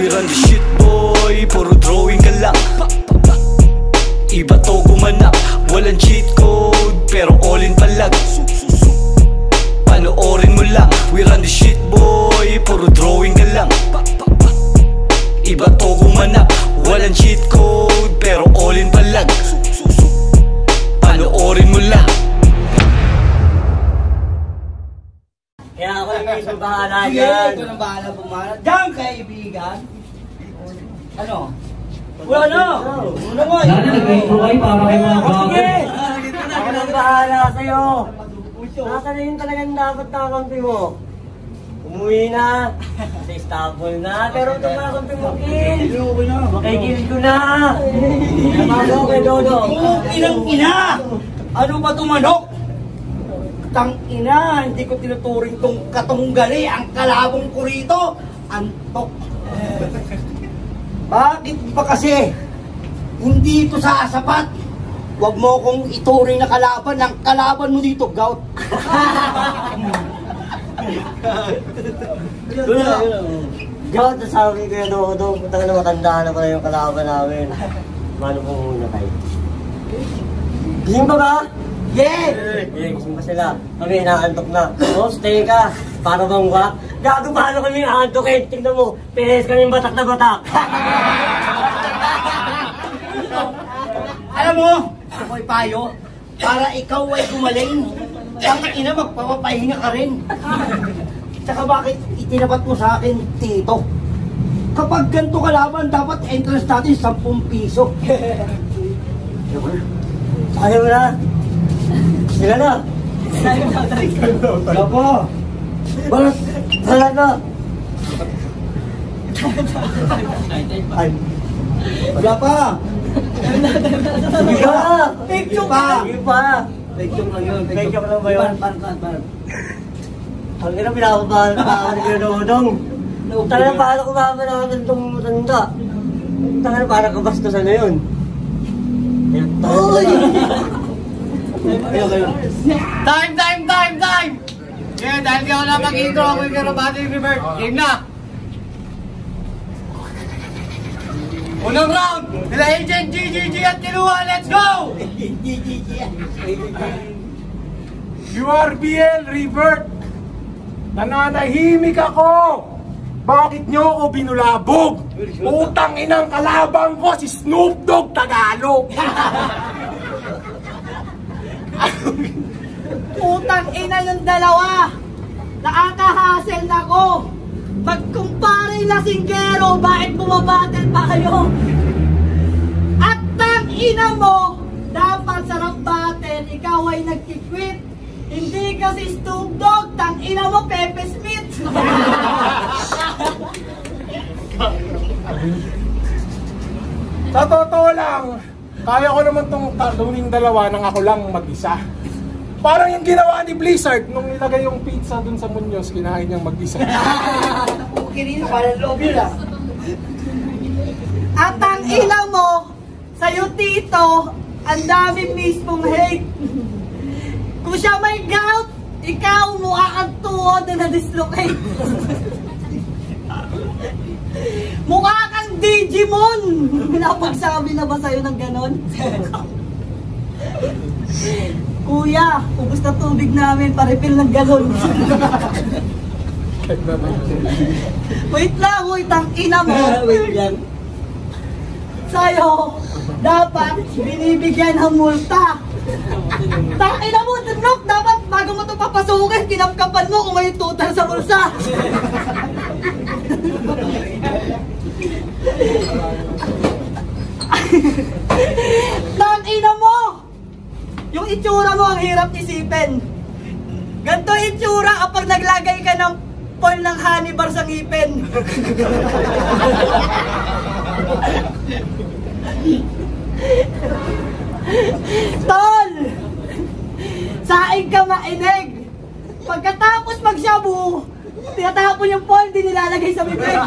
We run the shit boy, puro drawing ka lang. Iba to gumanap, walang cheat code, pero all in palag. Panoorin mo lang, we run the shit boy, puro drawing ka lang. Iba to gumanap, walang cheat code, pero all in palag. Panoorin mo lang. Kaya ako lang yung bahala dyan. Ito nang bahala pumahala. Diyan, kaibigan. Ano? Wala na! Una mo! Nagay-buhay para kayo mga bago. Sige! Ako lang bahala sa'yo. Nasa na yun talagang dapat kakampi mo. Umuwi na. Sa Istanbul na. Pero ito kakampi mo, Kin. Makikilid ko na. Nabago kay Dodo. Inang ina! Ano ba tumanok? Tang ina, hindi ko tinuturing tong katunggali. Ang kalabong ko rito, antok. Bakit pa kasi? Hindi ito sasapat. Huwag mo kong ituring na kalaban. Ang kalaban mo dito, gout. Diyan, sabi ko yung Dodo. Punta ka na matandaan na pala yung kalaban namin. Mano po muna kayo. Gising ba ba? Yeah! Gising pa sila. Kami inaantok na. Oh, stay ka. Para bang wak? Gago, paano kami aantokin? Tingnan mo, pines kami batak na batak. Alam mo, ako'y payo, para ikaw ay gumaling, ang ina magpapapahinga ka rin. Tsaka bakit itinapat mo sa akin, Tito? Kapag ganito kalaban, dapat entrance natin 10 piso. Ayaw mo na. Sila na. Wala pa. Wala na. Ay. Wala pa. Sige pa. Picture pa. Sige pa. Picture lang yun. Picture lang ba yun? Ban. Ang ina, pinapabahan pa ako ni Dodong. Talagang paano kumama na natin itong matanda? Talagang parang kabastusan na yun. Uy! Time! Yeah, dahil di ako na mag-intro, ako yung Karabati Revert. Game na! Unang round! Nila Agent GGG at Kinuha, let's go! URBL Revert! Nananahimik ako! Bakit nyo ako binulabog? Utang inang kalabang ko si Snoop Dogg Tagalog! Utang ina yung dalawa. Nakakahasel na ko. Magkumpare lasinggero, bakit bumabattle pa kayo? At tang ina mo, dapat sarap battle, ikaw ay nagkikwit. Hindi kasi Snoop Dogg, tang ina mo Pepe Smith. Sa totoo lang, kaya ko naman tong taluning dalawa nang ako lang mag-isa. Parang yung ginawa ni Blizzard nung nilagay yung pizza dun sa Muñoz, kinain niyang mag-isa. Okay rin, parang loob yun ah. At ang ina mo, sa'yo Tito, ang dami mismong hate. Kung siya may gout, ikaw mukha kang tuhod na na-dislocate. Mukha kang Digimon. Napagsabi na ba sa'yo ng ganon? Kuya, ubos na tubig namin, pa-refill ng galon. Wait lang, tang ina mo. Wait lang. Sa'yo, dapat binibigyan ng multa. Tang ina mo, Tunok, dapat bago mo ito papasukin, kinapkapan mo kung may tutal sa bulsa. Tang ina mo! Yung itsura mo ang hirap isipin. Ganto itsura kapag naglagay ka ng pol ng honey bar sa ngipin. Tol! Saing ka mainig. Pagkatapos magshabu, tinatapon yung pol, di nilalagay sa bibig.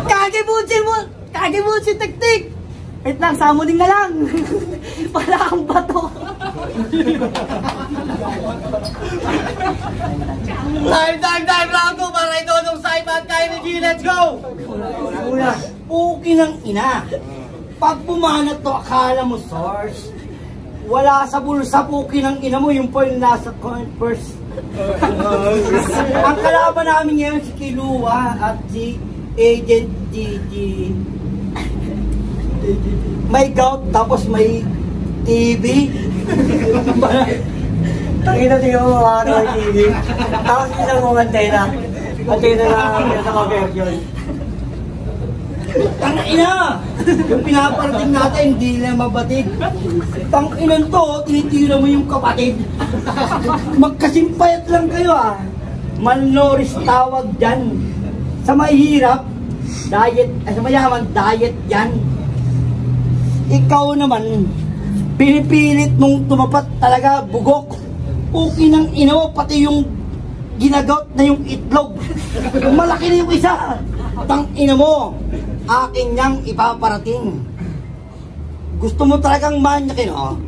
Kagibutsin mo, kagibutsin tiktik. Wait lang, summoning na lang. Wala kang bato. Time, round 2 para ito nung Saipan kay ni G. Let's go! Una, puki ng ina. Pag pumanat to, akala mo source. Wala sa bulsa, puki ng ina mo, yung point nasa coin purse. Ang kalaban namin ngayon si Kilua at si Agent Gigi. May gout, tapos may TV. Tangina tingnan mo mga ano yung TV. Tapos isang mong antena. Antena na naka-version. Tangina! Yung pinaparating natin, hindi na mabatid. Tanginan to, tinitira mo yung kapatid. Magkasimpayat lang kayo ah. Malnourished tawag dyan. Sa mahirap, diet, sa mayaman, diet yan. Ikaw naman, pinipilit mong tumapat talaga, bugok. Okay ng ina mo, pati yung ginagot na yung itlog. Malaki na yung isa. Tangina mo, akin niyang ipaparating. Gusto mo talagang manyakin, oh?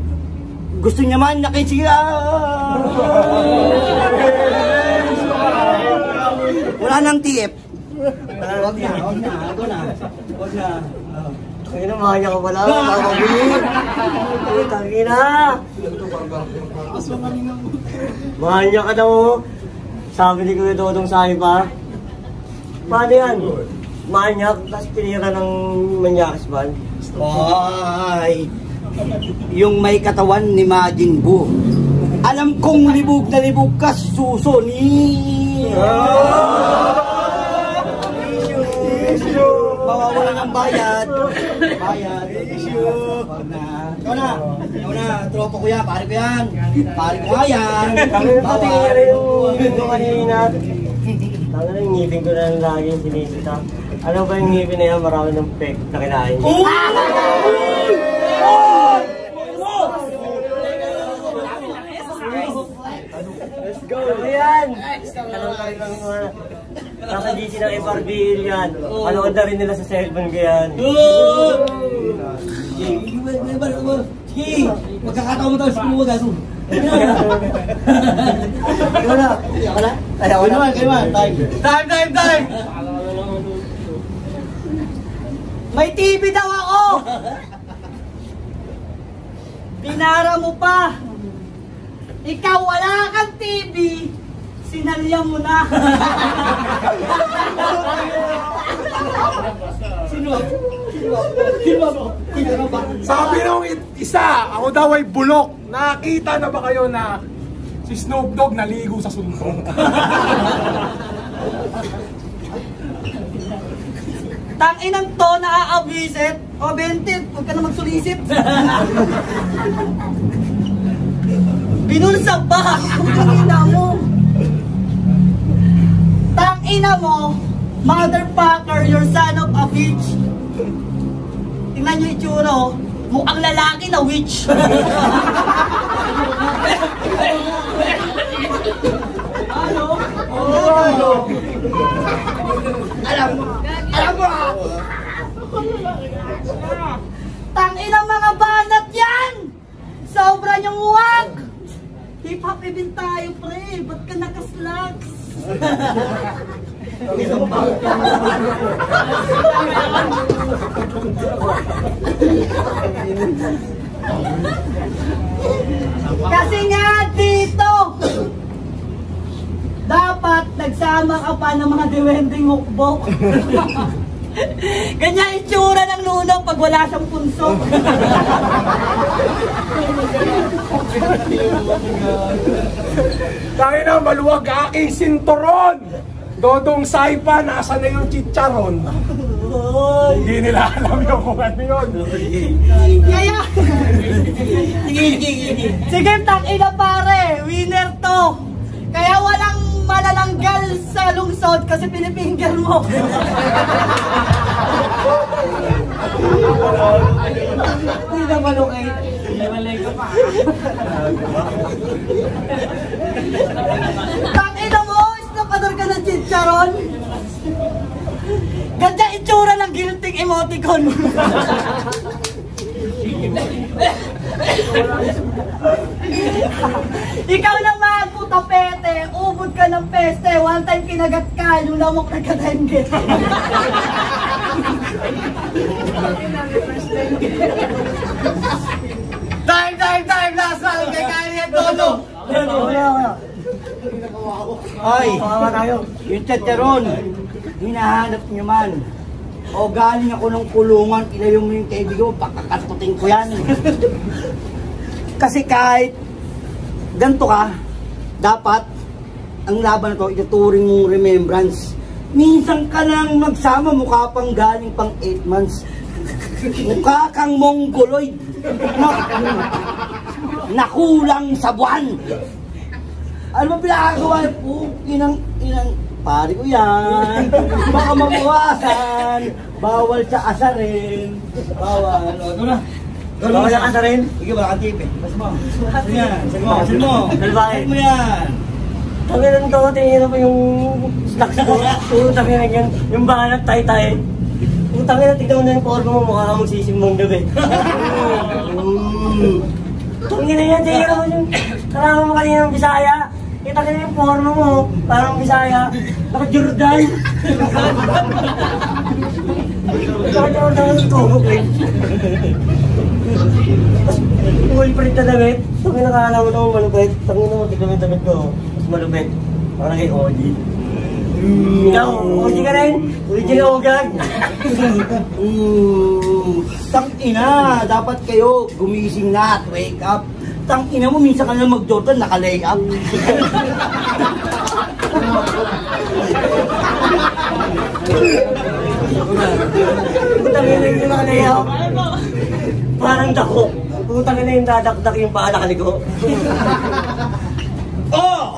Gusto niya manyakin, sige Wala nang TF. Huwag na. Tangina, mahanya ka pala. Tangina. Mahanya ka daw. Sabi ni Kuya Dodong sa'yo pa. Paano yan? Manyak, tapos tinira ng manyakis ba? Ay, yung may katawan ni Majin Buu. Alam kong libog na libog ka, suso ni... Mawawala ng bayad. Ikaw na, tropa ko yan, pare ko yan. Pare ko nga yan. Pati nga rin yung video kanina. Tama na yung ngipin ko na lagi yung sinisita. Alam ba yung ngipin na yan, marami ng pek na kinain. Let's go! Ano yan? Tanong ka rin ng mga nasa GC ng FRBL yan. Panood na rin nila sa cellphone ko yan. Sige, magkakataon mo tayo sa kumuha gaso. Ayaw na. Time! May TV daw ako! Binara mo pa! Ikaw wala kang TV! Sinalya mo na! Sino ba? Sabi nung isa, ako daw ay bulok. Nakita na ba kayo na si Snoop Dogg naligo sa suntong? Tanginang to, nakakabisit! O, Bentit, huwag ka na magsulisip! Binulsa ba? Tangina mo! Tangina mo! Motherfucker, you're son of a bitch! Tingnan nyo itsura, oh. Mukhang lalaki na witch! Ano? Alam mo! Tanginang mga banat yan! Sobra niyong huwag! Hip-hop event tayo, pre! Ba't ka nakaslags? Kasi nga dito, dapat nagsama ka pa ng mga diwending hukbo. Ganyan itsura ng lunong pag wala siyang punso. Dahil na maluwag aking sinturon. Dodong Saipan, nasa na yung chicharon? Hindi nila alam yung kung ano yun. Kaya, sige, tangina pare, winner to. Kaya walang malalanggal sa lungsod kasi pinipinger mo. Hindi naman okay. Malay ka pa. Tangina mo, isnapador ka ng chicharon. Ganda itsura ng guilting emoticon. Ikaw naman, puta pete, ubod ka ng peste, one time kinagat ka, yung lamok na kadengue. Time! Last round! Kay Kaya Todo! Ay, yung Chicharon, hinahanap niyo man. O galing ako ng kulungan, ilayo mo yung kaibigan mo, pakakatutin ko yan. Kasi kahit ganito ka, dapat ang laban na to, ituturing mong remembrance. Minsan ka lang magsama, mukha pang galing pang 8 months. Mukha kang mongoloid. Nakulang sa buwan. Ano ba pinakagawa po? Inang, pare ko yan. Baka mabawasan. Bawal sa asarin. Bawal. O, ito na. Bawal sa asarin? Sige, wala kang tipe. Bas mo. Sige yan. Sige mo. Dalbahin mo yan. Tanginan to, tingin mo yung snacks ko. Tanginan yan. Yung banat tay-tay. Yung tanginan, tignan mo na yung forma mo, mukha kang magsisimbang gabi. Tanginan yan, tingin mo yung karama mo kanina ng Bisaya. Kita ka na yung forma mo, parang Bisaya. Naka-Jordan. Naka-Jordan ang tubok eh. Full print na damit. Tangin nakakala mo naman malupit. Tangin naman, tignan mo yung damit ko. Mas malupit. Parang kay OG. Ikaw, OG ka rin. Original Ogag. Tangina, dapat kayo gumising na at wake up. Tangina mo, minsan ka na mag-Jordan, naka-lay up. Tangin na yung naka-lay up. Parang dako. Putangin na yung dadakdak yung paalakali ko.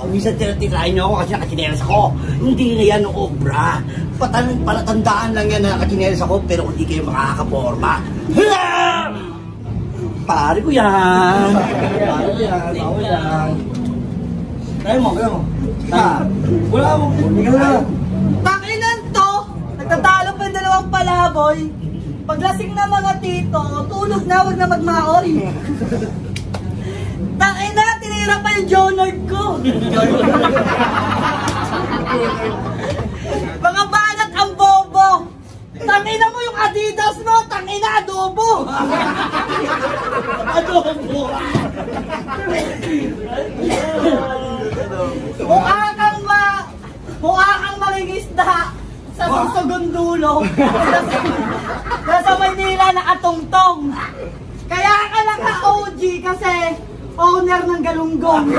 Minsan tinatirahin niyo ako kasi nakachinelas ako. Hindi na yan obra. Palatandaan lang yan na nakachinelas ako pero hindi kayo makakaporma. Pare ko yan. Pare ko yan. Ako yan. Kaya mo. Wala mo. Ikaw na. Takinan to, nagtatalo pa yung dalawang palaboy. Paglasing na mga tito, tulog na, wag na magmaoy. Takina, tinira pa yung Jonard ko. Mga banat ang bobo. Tangina mo yung Adidas mo, tangina adobo. Adobo. Mukha kang mangingisda sa susugong dulo. Nasa Maynila nakatungtong. Kaya ka naka-OG kasi owner ng galunggong.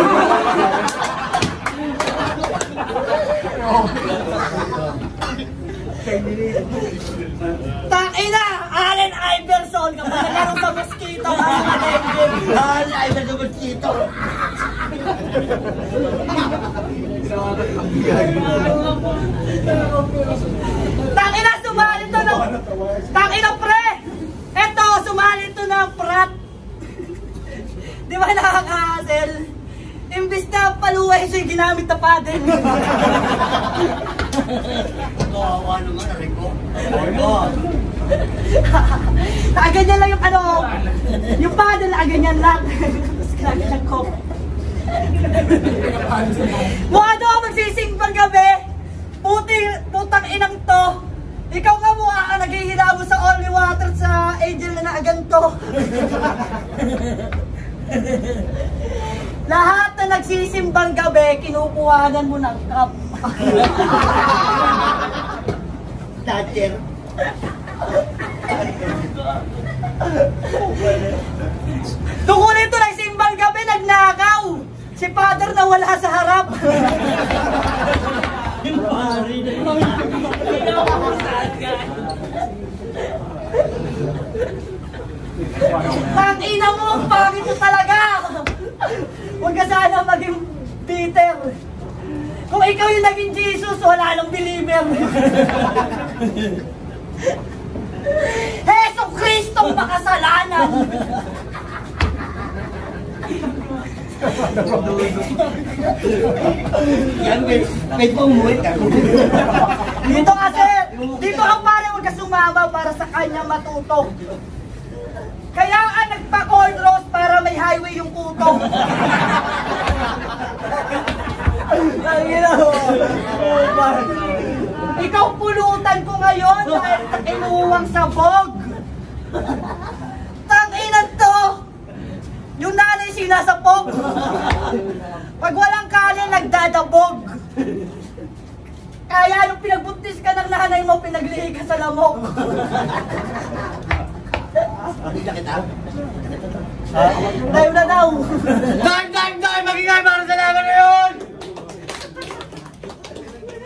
Takina! Allen Iverson! Kapag naglaro sa mosquito ka sa dengue. Allen Iverson sa mosquito. Takina! Sumali to ng... Takina pre! Eto! Sumali to ng prat! Di ba nakaka-hassle? Imbis na paluway siya ginamit na paddle. Kawawa naman, Rico. Nakaganyan lang yung ano, yung paddle nakaganyan lang. Tapos kinaganyan ko. Mukha daw ako magsisimbang gabi. Putang inang to. Ikaw nga mukha ka naghihilamo sa only water sa angel na nakaganto. Lahat na nagsisimbang gabi, kinukuhanan mo ng cup. Thatcher. Tukunin to nagsimbang gabi, nagnakaw. Si father na wala sa harap. Tangina mo, pangit mo talaga. Huwag ka sana maging Peter. Kung ikaw yung naging Jesus, wala nang believer. Heso Kristong makasalanan. Yan, wait mo umuwi ka. Dito kasi, dito ang pare, huwag ka sumama para sa kanya matuto. Kaya nga nagpa-cornrows para may highway yung kuto. Ang ginawa. Ikaw pulutan ko ngayon dahil sa inuwang sabog. Tanginan to! Yung nanay sinasapog. Pag walang kanin, nagdadabog. Kaya nung pinagbuntis ka ng nanay mo, pinaglihi ka sa lamok. Tayo na daw. Time! Magingay para sa laban na yun!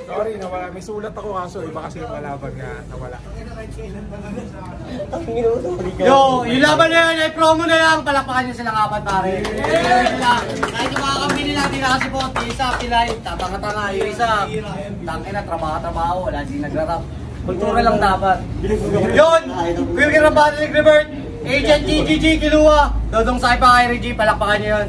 Sorry, nawala. May sulat ako kaso iba kasi yung kalaban nga nawala. Ang ginawa to. Yo, yung laban na yun, ay promo na lang. Palakpakan nyo silang apat, pare. Kahit yung mga kambili natin na kasi po, isa, pilay, tatanga-tanga, yung isa. Tangin na, trabaho, wala din nagrarap. Kultura lang dapat. Yun! Quirky ng Battle Revert, Agent GGG, Kilua, Dodong Saipa, Kyrie G, palakpakan nyo yun.